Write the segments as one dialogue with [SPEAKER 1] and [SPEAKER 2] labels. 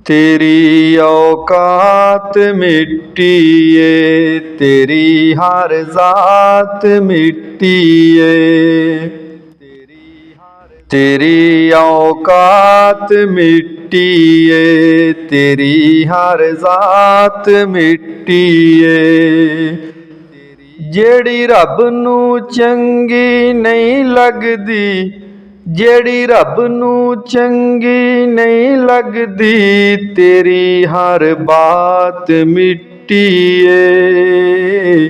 [SPEAKER 1] तेरी औकात मिट्टी है, तेरी हर जात मिट्टी है। तेरी औकात मिट्टी है, तेरी हर जात मिट्टी है। ਜਿਹੜੀ ਰੱਬ ਨੂੰ ਚੰਗੀ ਨਹੀਂ ਲੱਗਦੀ, ਜਿਹੜੀ ਰੱਬ ਨੂੰ ਚੰਗੀ ਨਹੀਂ ਲੱਗਦੀ, ਤੇਰੀ ਹਰ ਬਾਤ ਮਿੱਟੀ ਏ।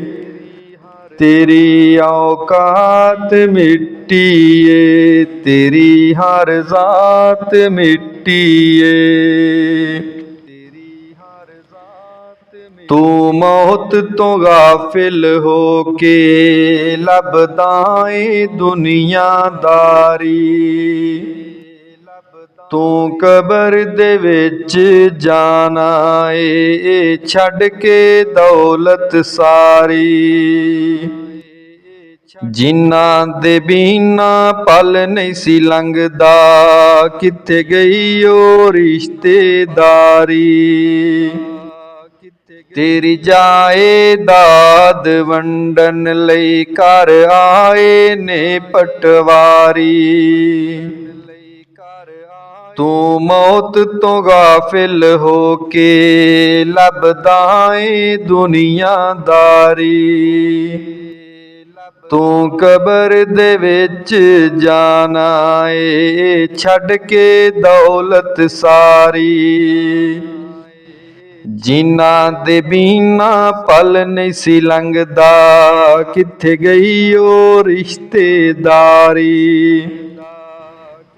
[SPEAKER 1] ਤੇਰੀ ਔਕਾਤ ਮਿੱਟੀ ਏ, ਤੇਰੀ ਹਰ ਜ਼ਾਤ ਮਿੱਟੀ ਏ। ਤੂੰ ਮੌਤ ਤੋਂ ਗਾਫਿਲ ਹੋ ਕੇ ਲੱਭਦਾ ਏ ਦੁਨੀਆਦਾਰੀ। ਤੂੰ ਕਬਰ ਦੇ ਵਿੱਚ ਜਾਣਾ ਏ ਛੱਡ ਕੇ ਦੌਲਤ ਸਾਰੀ। ਜਿਨ੍ਹਾਂ ਦੇ ਬਿਨਾਂ ਪਲ ਨਹੀਂ ਸੀ ਲੰਘਦਾ, ਕਿੱਥੇ ਗਈ ਉਹ ਰਿਸ਼ਤੇਦਾਰੀ। ਤੇਰੀ ਜਾਇਦਾਦ ਵੰਡਣ ਲਈ ਘਰ ਆਏ ਨੇ ਪਟਵਾਰੀ। ਤੂੰ ਮੌਤ ਤੋਂ ਗਾਫਿਲ ਹੋ ਕੇ ਲੱਭਦਾ ਏ ਦੁਨੀਆਦਾਰੀ। ਤੂੰ ਕਬਰ ਦੇ ਵਿੱਚ ਜਾਣਾ ਏ ਛੱਡ ਕੇ ਦੌਲਤ ਸਾਰੀ। ਜਿਨ੍ਹਾਂ ਦੇ ਬਿਨਾਂ ਪਲ ਨਹੀਂ ਸੀ ਲੰਘਦਾ, ਕਿੱਥੇ ਗਈ ਉਹ ਰਿਸ਼ਤੇਦਾਰੀ।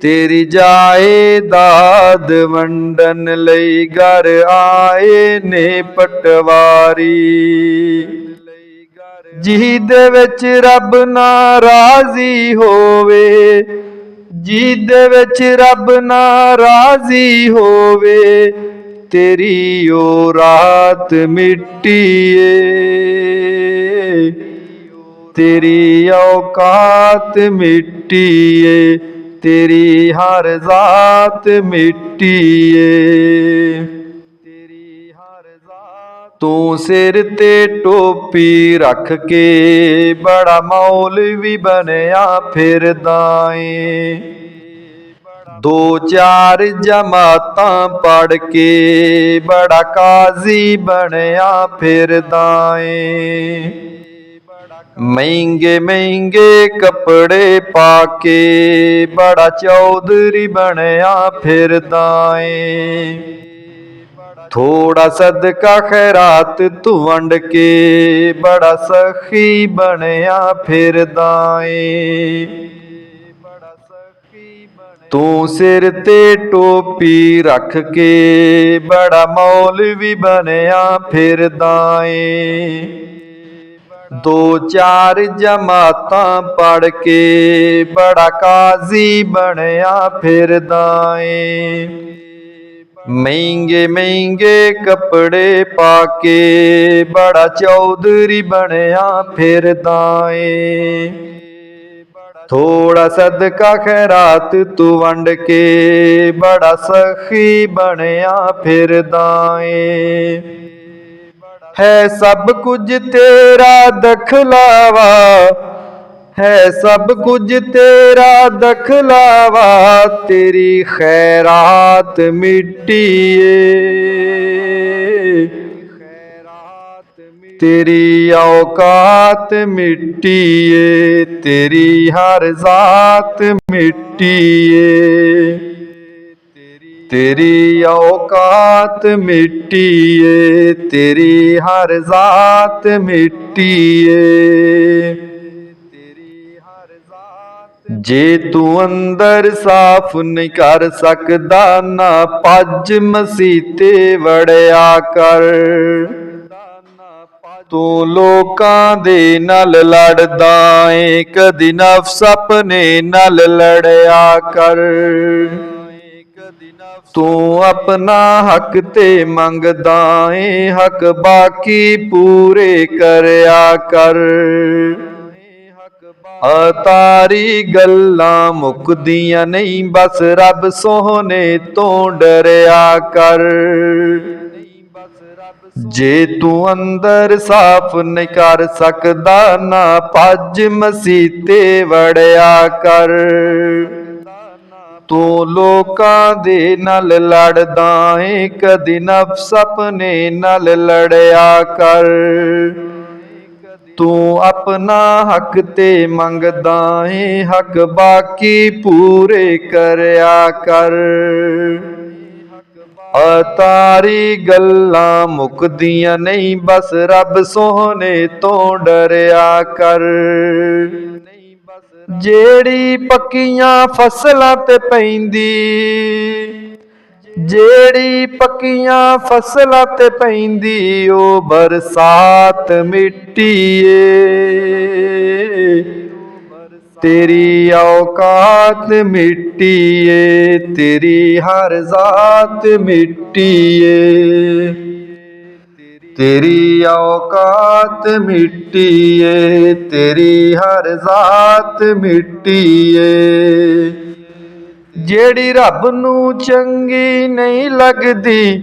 [SPEAKER 1] ਤੇਰੀ ਜਾਇਦਾਦ ਵੰਡਣ ਲਈ ਘਰ ਆਏ ਨੇ ਪਟਵਾਰੀ। ਜਿਹਦੇ ਵਿੱਚ ਰੱਬ ਨਾਰਾਜ਼ੀ ਹੋਵੇ, ਜਿਹਦੇ ਵਿੱਚ ਰੱਬ ਨਾਰਾਜ਼ੀ ਹੋਵੇ, तेरी ओ रात मिट्टी है। तेरी औकात मिट्टी है, तेरी हर जात मिट्टी है। तू सिर ते टोपी रख के बड़ा मौलवी बनया फिरदा ऐ। दो चार जमातां पढ़ के बड़ा काजी बनया फिरदा ऐ। महंगे महंगे कपड़े पाके बड़ा चौधरी बनया फिरदा ऐ। थोड़ा सदका खैरात तू वंड के बड़ा सखी बनया फिरदा ऐ। तू सिर ते टोपी रख के बड़ा मौलवी बनया फिरदा ऐ। दो चार जमातां पढ़ के बड़ा काजी बनया फिरदा ऐ। महंगे महंगे कपड़े पाके बड़ा चौधरी बनया फिरदा ऐ। थोड़ा सदका खैरात तू वंड के बड़ा सखी बनया फिरदा है। सब कुछ तेरा दखलावा, है सब कुछ तेरा दखलावा, तेरी खैरात मिट्टी है। तेरी औकात मिट्टी है, तेरी हर जात मिट्टी है। तेरी औकात मिट्टी है, तेरी हर जात मिट्टी है। जे तू अंदर साफ नहीं कर सकदा, ना पज मसीते वड़िया कर। तू लोकां दे नाल लड़दा ऐ, कदी नफ्स अपने नाल लड़या कर। तू अपना हक ते मंगदा ऐ, हक बाकी पूरे करया कर। ਤਾਰੀ ਗੱਲਾਂ ਮੁੱਕਦੀਆਂ ਨਹੀਂ, ਬਸ ਰੱਬ ਸੋਹਣੇ ਤੋਂ ਡਰਿਆ ਕਰ। ਜੇ ਤੂੰ ਅੰਦਰ ਸਾਫ਼ ਨਹੀਂ ਕਰ ਸਕਦਾ, ਨਾ ਭੱਜ ਮਸੀਤੇ ਵੜਿਆ ਕਰ। ਤੂੰ ਲੋਕਾਂ ਦੇ ਨਾਲ ਲੜਦਾ ਏ, ਕਦੀ ਨਫਸ ਆਪਣੇ ਨਾਲ ਲੜਿਆ ਕਰ। ਤੂੰ ਆਪਣਾ ਹੱਕ ਤੇ ਮੰਗਦਾ ਏ, ਹੱਕ ਬਾਕੀ ਪੂਰੇ ਕਰਿਆ ਕਰ। ਤਾਰੀ ਗੱਲਾਂ ਮੁੱਕਦੀਆਂ ਨਹੀਂ, ਬਸ ਰੱਬ ਸੋਹਣੇ ਤੋਂ ਡਰਿਆ ਕਰ। ਜਿਹੜੀ ਪੱਕੀਆਂ ਫਸਲਾਂ ਤੇ ਪੈਂਦੀ, ਜਿਹੜੀ ਪੱਕੀਆਂ ਫਸਲਾਂ ਤੇ ਪੈਂਦੀ, ਉਹ ਬਰਸਾਤ ਮਿੱਟੀ ਏ। ਤੇਰੀ ਔਕਾਤ ਮਿੱਟੀ ਏ, ਤੇਰੀ ਹਰ ਜ਼ਾਤ ਮਿੱਟੀ ਏ। ਤੇਰੀ ਔਕਾਤ ਮਿੱਟੀ ਏ, ਤੇਰੀ ਹਰ ਜ਼ਾਤ ਮਿੱਟੀ ਏ। ਜਿਹੜੀ ਰੱਬ ਨੂੰ ਚੰਗੀ ਨਹੀਂ ਲੱਗਦੀ,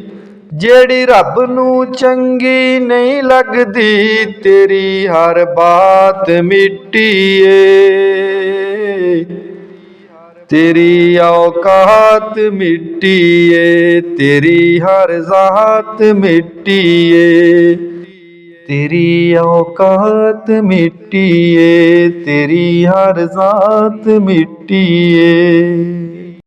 [SPEAKER 1] ਜਿਹੜੀ ਰੱਬ ਨੂੰ ਚੰਗੀ ਨਹੀਂ ਲੱਗਦੀ, ਤੇਰੀ ਹਰ ਬਾਤ ਮਿੱਟੀ ਏ। ਤੇਰੀ ਔਕਾਤ ਮਿੱਟੀ ਏ, ਤੇਰੀ ਹਰ ਜ਼ਾਤ ਮਿੱਟੀ ਏ। ਤੇਰੀ ਔਕਾਤ ਮਿੱਟੀ ਏ, ਤੇਰੀ ਹਰ ਜ਼ਾਤ ਮਿੱਟੀ ਏ।